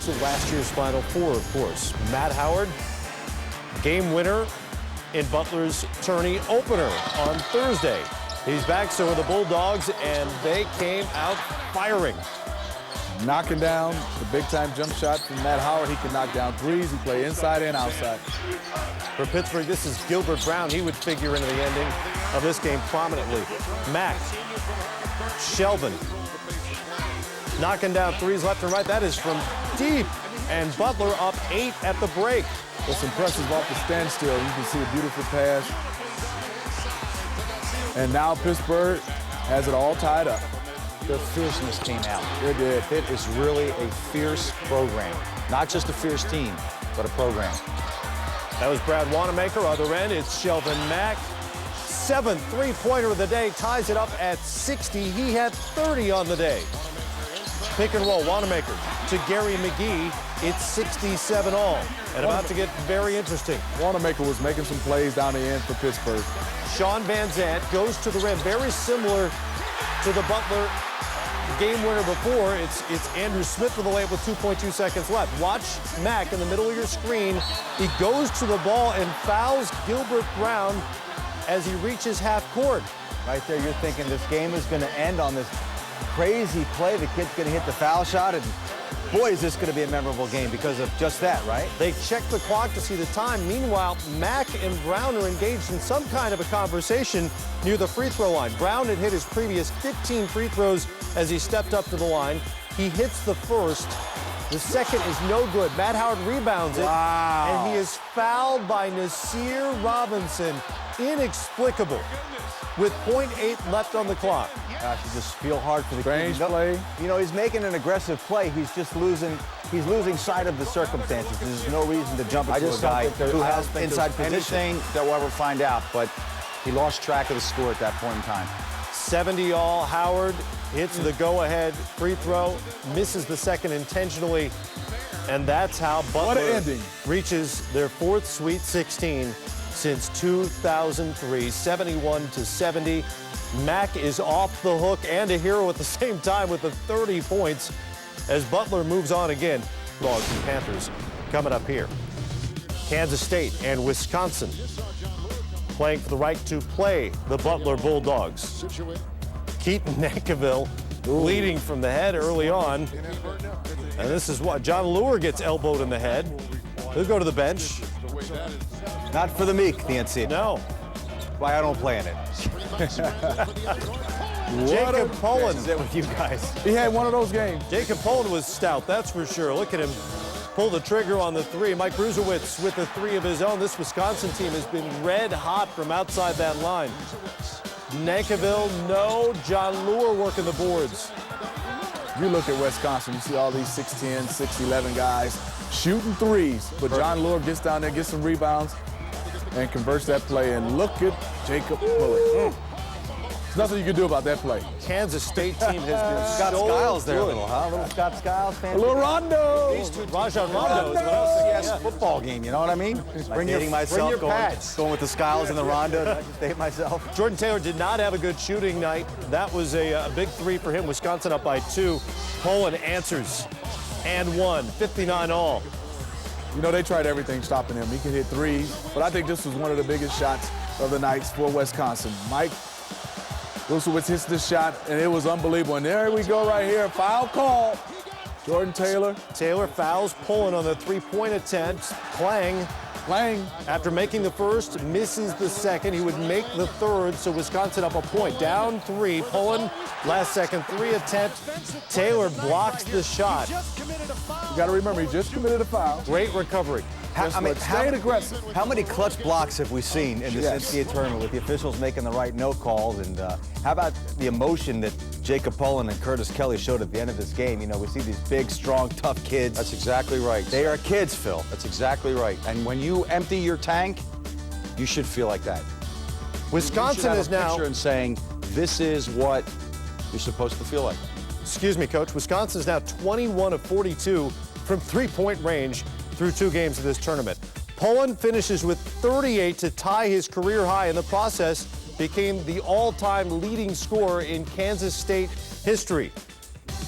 to last year's Final Four, of course. Matt Howard, game winner in Butler's tourney opener on Thursday. He's back, so are the Bulldogs, and they came out firing. Knocking down the big-time jump shot from Matt Howard. He can knock down threes. He play inside and outside. For Pittsburgh, this is Gilbert Brown. He would figure into the ending of this game prominently. Mack, Shelvin, knocking down threes left and right. That is from deep, and Butler up 8 at the break. What's impressive off the standstill, you can see a beautiful pass. And now Pittsburgh has it all tied up. The fierceness came out. It did. It is really a fierce program. Not just a fierce team, but a program. That was Brad Wanamaker. Other end, it's Shelvin Mack. 7th three-pointer of the day, ties it up at 60. He had 30 on the day. Pick and roll, Wanamaker to Gary McGee. It's 67 all, and about to get very interesting. Wanamaker was making some plays down the end for Pittsburgh. Sean Van Zandt goes to the rim, very similar to the Butler game winner before. It's Andrew Smith with the layup with 2.2 seconds left. Watch Mack in the middle of your screen. He goes to the ball and fouls Gilbert Brown as he reaches half court. Right there, you're thinking this game is going to end on this crazy play. The kid's going to hit the foul shot, and boy, is this going to be a memorable game because of just that, right? They check the clock to see the time. Meanwhile, Mack and Brown are engaged in some kind of a conversation near the free throw line. Brown had hit his previous 15 free throws as he stepped up to the line. He hits the first. The second is no good. Matt Howard rebounds it. Wow. And he is fouled by Nasir Robinson. Inexplicable. With 0.8 left on the clock. Gosh, you just feel hard for the Strange kid. play. You know, he's making an aggressive play. He's just losing sight of the circumstances. There's no reason to jump into a guy who has inside position. Anything that we'll ever find out, but he lost track of the score at that point in time. 70 all. Howard hits the go-ahead free throw, misses the second intentionally, and that's how Butler reaches their 4th Sweet 16 since 2003, 71-70. Mack is off the hook and a hero at the same time with the 30 points as Butler moves on again. Dogs and Panthers coming up here. Kansas State and Wisconsin playing for the right to play the Butler Bulldogs. Keaton Nankivell bleeding from the head early on. And this is what John Lure gets elbowed in the head. He'll go to the bench. Not for the meek, the NCAA. No. Why I don't play in it. Jacob Pullen. Is it with you guys? He had one of those games. Jacob Pullen was stout, that's for sure. Look at him pull the trigger on the three. Mike Bruzewicz with the 3 of his own. This Wisconsin team has been red hot from outside that line. Nankivell, no. John Lure working the boards. You look at Wisconsin, you see all these 6'10", 6'11" guys shooting threes. But John Lure gets down there, gets some rebounds, and converts that play. And look at Jacob Pullen. There's nothing you can do about that play. Kansas State team has been Scott so Skiles there, good. a little, huh? A little Scott Skiles fan. A little Rondo. Rajon Rondo is what else? Yes, football game, you know what I mean? Bring your pads. Going with the Skiles and the Rondo. Did I just date myself? Jordan Taylor did not have a good shooting night. That was a big 3 for him. Wisconsin up by 2. Pullen answers and 1, 59 all. You know, they tried everything stopping him. He can hit threes, but I think this was one of the biggest shots of the night for Wisconsin. Mike Bruzewicz hits this shot, and it was unbelievable. And there we go right here, foul call. Jordan Taylor. Taylor fouls Pullen on the 3-point attempt. Clang. After making the first, misses the second. He would make the third, so Wisconsin up a point. Down 3. Pullen, last second 3 attempt. Taylor blocks the shot. You got to remember, he just committed a foul. Great recovery. Staying aggressive. How many clutch blocks have we seen in this NCAA tournament with the officials making the right no calls? And how about the emotion that Jacob Pullen and Curtis Kelly showed at the end of this game? You know, we see these big, strong, tough kids. That's exactly right. They are kids, Phil. That's exactly right. And when you empty your tank, you should feel like that. Wisconsin is now. And saying, this is what you're supposed to feel like. Excuse me, Coach. Wisconsin is now 21 of 42 from 3-point range through 2 games of this tournament. Pullen finishes with 38 to tie his career high. In the process, became the all-time leading scorer in Kansas State history.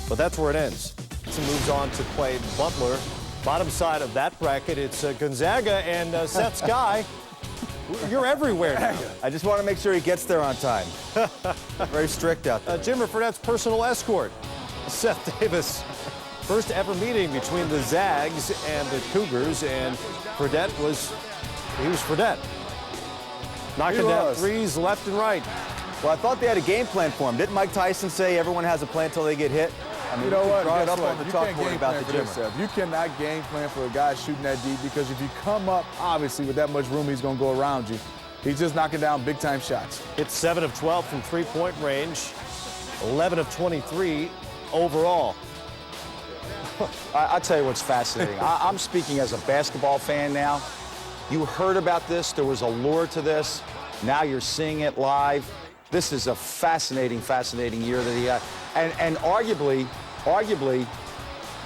But that's where it ends. States and moves on to play Butler. Bottom side of that bracket, it's Gonzaga and Seth Sky. You're everywhere now. I just want to make sure he gets there on time. Very strict out there. Jimmer Fredette's personal escort, Seth Davis. First ever meeting between the Zags and the Cougars, and Fredette was Fredette. Knocking down threes left and right. Well, I thought they had a game plan for him. Didn't Mike Tyson say everyone has a plan until they get hit? I mean, you know what? Draw it up What? on the You can't chalkboard game about plan the for yourself. You cannot game plan for a guy shooting that deep, because if you come up, obviously, with that much room, he's going to go around you. He's just knocking down big-time shots. It's 7 of 12 from three-point range, 11 of 23 overall. I'll tell you what's fascinating. I'm speaking as a basketball fan now. You heard about this. There was a lure to this. Now you're seeing it live. This is a fascinating, fascinating year that he had. And arguably,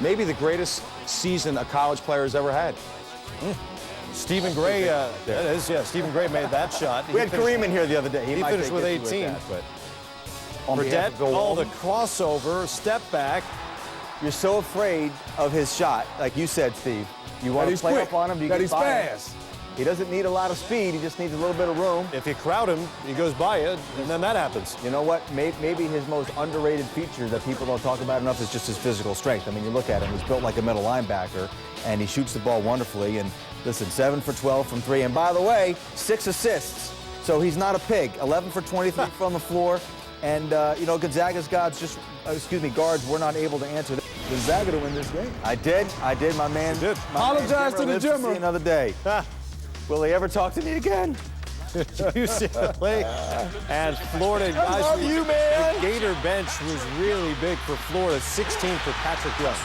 maybe the greatest season a college player has ever had. Stephen Gray, Stephen Gray made that shot. We had Kareem in here the other day. He finished with 18. Fredette, the crossover, step back. You're so afraid of his shot, like you said, Steve. You want to play up on him, you get by him. He doesn't need a lot of speed, he just needs a little bit of room. If you crowd him, he goes by you, and then that happens. You know what? Maybe his most underrated feature that people don't talk about enough is just his physical strength. I mean, you look at him, he's built like a middle linebacker, and he shoots the ball wonderfully. And listen, 7 for 12 from 3. And by the way, 6 assists. So he's not a pig. 11 for 23 from the floor. And, you know, Gonzaga's guards were not able to answer. Gonzaga to win this game. I did, my man. You did. Apologize to the Jimmer. See another day. Will he ever talk to me again? UCLA and Florida. I love you, man. The Gator bench was really big for Florida. 16 for Patrick Young.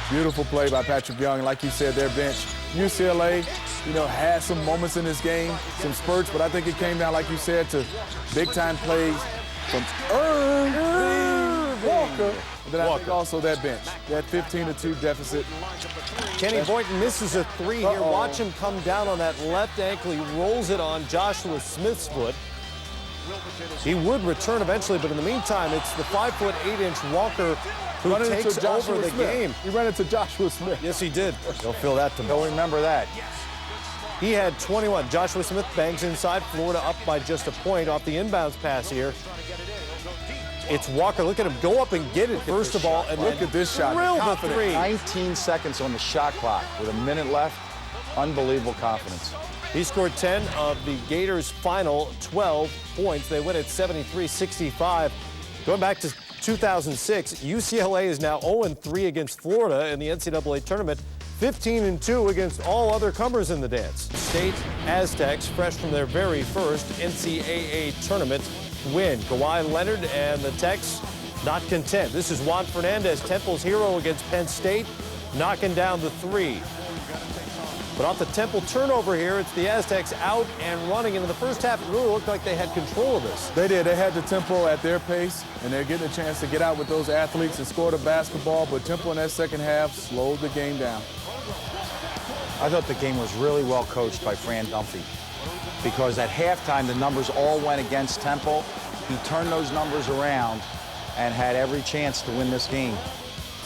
Beautiful play by Patrick Young. And like you said, their bench. UCLA, you know, had some moments in this game, some spurts, but I think it came down, like you said, to big-time plays from Irving Walker. And then I think also that bench, that 15-2 deficit. Kenny Boynton misses a 3 here. Watch him come down on that left ankle. He rolls it on Joshua Smith's foot. He would return eventually, but in the meantime, it's the 5'8" Walker who takes over the game. He ran into Joshua Smith. Yes, he did. They'll feel that tomorrow. Don't remember that. He had 21. Joshua Smith bangs inside. Florida up by just a point off the inbounds pass here. It's Walker. Look at him go up and get it, first of all. And look at this shot. Drill the 3. 19 seconds on the shot clock with a minute left. Unbelievable confidence. He scored 10 of the Gators' final 12 points. They win at 73-65. Going back to 2006, UCLA is now 0-3 against Florida in the NCAA tournament, 15-2 against all other comers in the dance. State Aztecs, fresh from their very first NCAA tournament win. Kawhi Leonard and the Tex not content. This is Juan Fernandez, Temple's hero against Penn State, knocking down the 3. But off the Temple turnover here, it's the Aztecs out and running. And in the first half, it really looked like they had control of this. They did. They had the Temple at their pace, and they're getting a chance to get out with those athletes and score the basketball. But Temple in that second half slowed the game down. I thought the game was really well coached by Fran Dunphy, because at halftime, the numbers all went against Temple. He turned those numbers around and had every chance to win this game.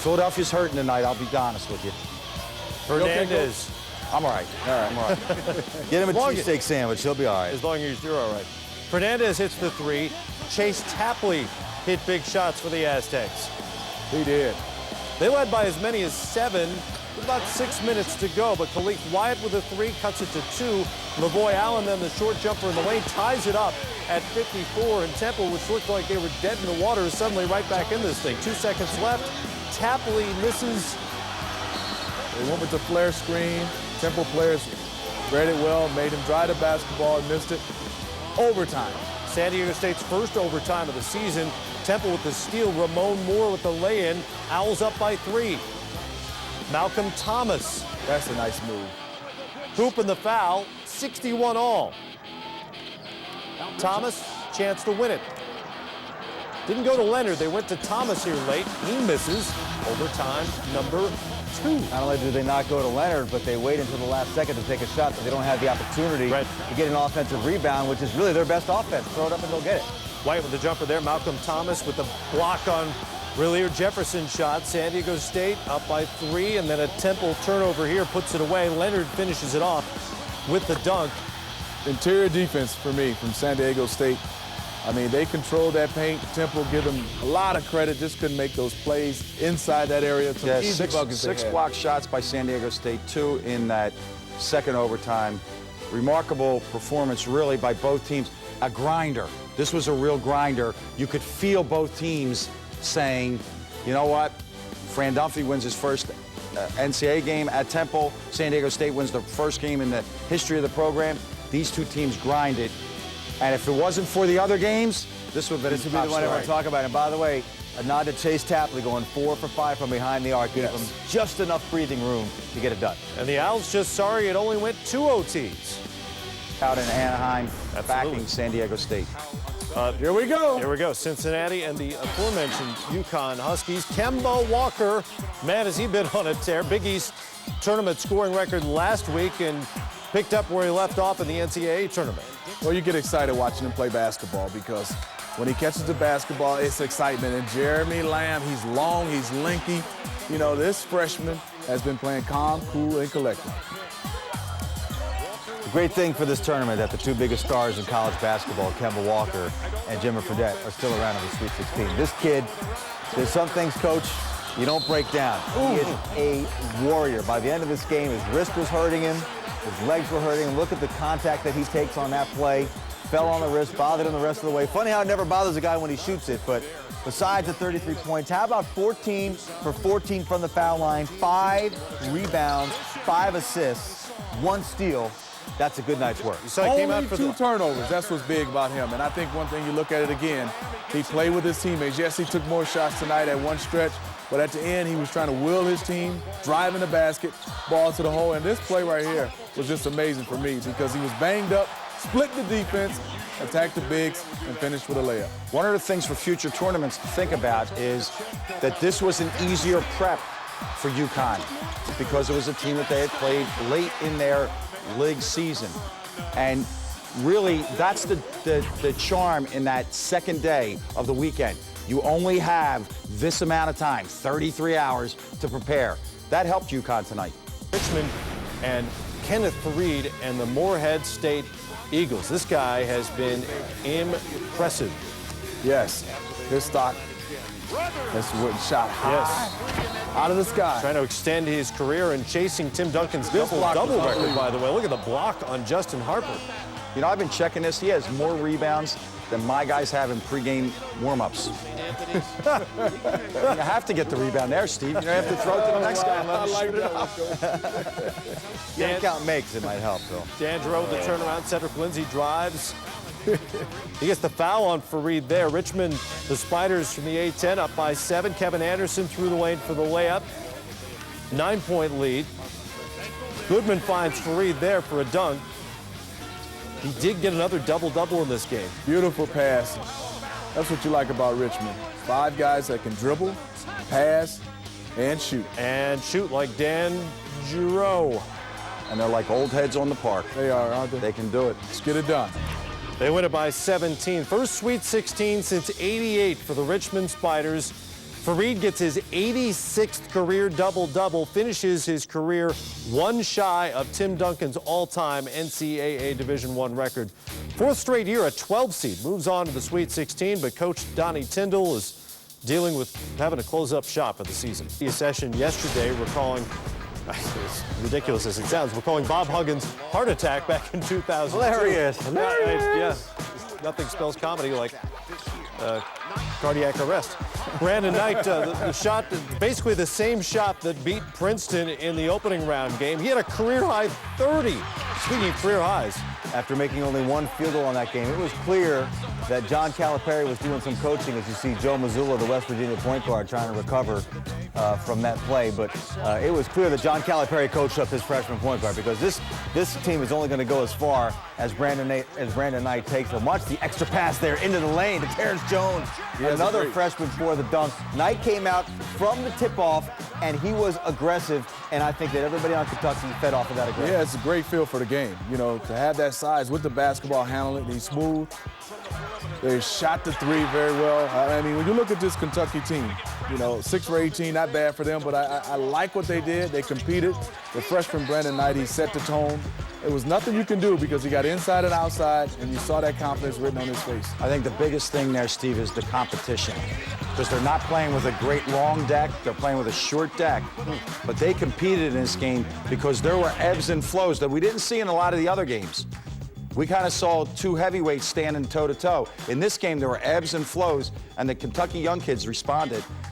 Philadelphia's hurting tonight, I'll be honest with you. Fernandez. I'm all right. I'm all right. Get him a cheesesteak sandwich. He'll be all right. As long as you're all right. Fernandez hits the 3. Chase Tapley hit big shots for the Aztecs. He did. They led by as many as 7 with about 6 minutes to go, but Khalif Wyatt with a 3 cuts it to 2. Lavoy Allen, then the short jumper in the lane, ties it up at 54, and Temple, which looked like they were dead in the water, is suddenly right back in this thing. 2 seconds left. Tapley misses. They went with the flare screen. Temple players read it well, made him drive the basketball, and missed it. Overtime. San Diego State's first overtime of the season. Temple with the steal. Ramon Moore with the lay-in. Owls up by 3. Malcolm Thomas. That's a nice move. Hoop and the foul. 61 all. Thomas, chance to win it. Didn't go to Leonard. They went to Thomas here late. He misses. Overtime number 2. Not only do they not go to Leonard, but they wait until the last second to take a shot, so they don't have the opportunity to get an offensive rebound, which is really their best offense. Throw it up and they'll get it. White with the jumper there. Malcolm Thomas with the block on Reliever Jefferson shot. San Diego State up by 3, and then a Temple turnover here puts it away. Leonard finishes it off with the dunk. Interior defense for me from San Diego State. I mean, they control that paint. Temple, give them a lot of credit. Just couldn't make those plays inside that area. Yeah, six block shots by San Diego State, 2 in that second overtime. Remarkable performance, really, by both teams. A grinder. This was a real grinder. You could feel both teams saying, you know what? Fran Dunphy wins his first NCAA game at Temple. San Diego State wins the first game in the history of the program. These two teams grinded. And if it wasn't for the other games, this would be the one everyone talk about. And by the way, a nod to Chase Tapley going 4 for 5 from behind the arc. Gave him just enough breathing room to get it done. And the Owls just sorry it only went 2 OTs. Out in Anaheim, backing San Diego State. Here we go. Here we go. Cincinnati and the aforementioned UConn Huskies. Kemba Walker, man, has he been on a tear. Big East tournament scoring record last week and picked up where he left off in the NCAA tournament. Well, you get excited watching him play basketball because when he catches the basketball, it's excitement. And Jeremy Lamb, he's long, he's lengthy. You know, this freshman has been playing calm, cool, and collected. The great thing for this tournament that the 2 biggest stars in college basketball, Kemba Walker and Jimmy Fredette, are still around in the Sweet 16. This kid, there's some things, Coach, you don't break down. He is a warrior. By the end of this game, his wrist was hurting him, his legs were hurting him. Look at the contact that he takes on that play. Fell on the wrist, bothered him the rest of the way. Funny how it never bothers a guy when he shoots it, but besides the 33 points, how about 14 for 14 from the foul line, 5 rebounds, 5 assists, 1 steal. That's a good night's work. So he came out for 2 turnovers. That's what's big about him. And I think one thing you look at it again, he played with his teammates. Yes, he took more shots tonight at one stretch, but at the end, he was trying to will his team, driving the basket, ball to the hole. And this play right here was just amazing for me because he was banged up, split the defense, attacked the bigs, and finished with a layup. One of the things for future tournaments to think about is that this was an easier prep for UConn because it was a team that they had played late in their league season. And really, that's the charm in that second day of the weekend. You only have this amount of time, 33 hours, to prepare. That helped UConn tonight. Richmond and Kenneth Faried and the Morehead State Eagles. This guy has been impressive. Yes, his stock has shot high. Out of the sky. Trying to extend his career and chasing Tim Duncan's double record, by the way. Look at the block on Justin Harper. You know, I've been checking this. He has more rebounds than my guys have in pregame warm-ups. You have to get the rebound there, Steve. You don't have to throw it to the next guy and let him shoot it up. Yeah, count makes, it might help, though. Dandreau, the turnaround. Cedric Lindsey drives. He gets the foul on Faried there. Richmond, the Spiders from the A-10 up by 7. Kevin Anderson through the lane for the layup. 9-point lead. Goodman finds Faried there for a dunk. He did get another double-double in this game. Beautiful pass. That's what you like about Richmond. 5 guys that can dribble, pass, and shoot. And shoot like Dan Giroux. And they're like old heads on the park. They are, aren't they? They can do it. Let's get it done. They win it by 17. First Sweet 16 since '88 for the Richmond Spiders. Faried gets his 86th career double-double, finishes his career 1 shy of Tim Duncan's all-time NCAA Division I record. 4th straight year, a 12 seed, moves on to the Sweet 16, but Coach Donnie Tyndall is dealing with having to close up shop for the season. A session yesterday recalling, as ridiculous as it sounds, recalling Bob Huggins' heart attack back in 2002. Hilarious. Yeah, nothing spells comedy like cardiac arrest. Brandon Knight, the shot, basically the same shot that beat Princeton in the opening round game. He had a career-high 30. Speaking of career highs. After making only 1 field goal on that game, it was clear that John Calipari was doing some coaching, as you see Joe Mazzulla, the West Virginia point guard, trying to recover from that play. But it was clear that John Calipari coached up his freshman point guard because this team is only going to go as far as Brandon Knight takes them. Watch the extra pass there into the lane to Terrence Jones. Another freshman for the dunk. Knight came out from the tip-off, and he was aggressive, and I think that everybody on Kentucky fed off of that aggression. Yeah, it's a great feel for the game. You know, to have that size with the basketball, handling it, he's smooth. They shot the 3 very well. I mean, when you look at this Kentucky team, You know, 6 for 18, not bad for them, but I like what they did. They competed. The freshman Brandon Knight, he set the tone. It was nothing you can do because he got inside and outside, and you saw that confidence written on his face. I think the biggest thing there, Steve, is the competition. Because they're not playing with a great long deck, they're playing with a short deck. But they competed in this game because there were ebbs and flows that we didn't see in a lot of the other games. We kind of saw two heavyweights standing toe-to-toe. In this game, there were ebbs and flows, and the Kentucky young kids responded.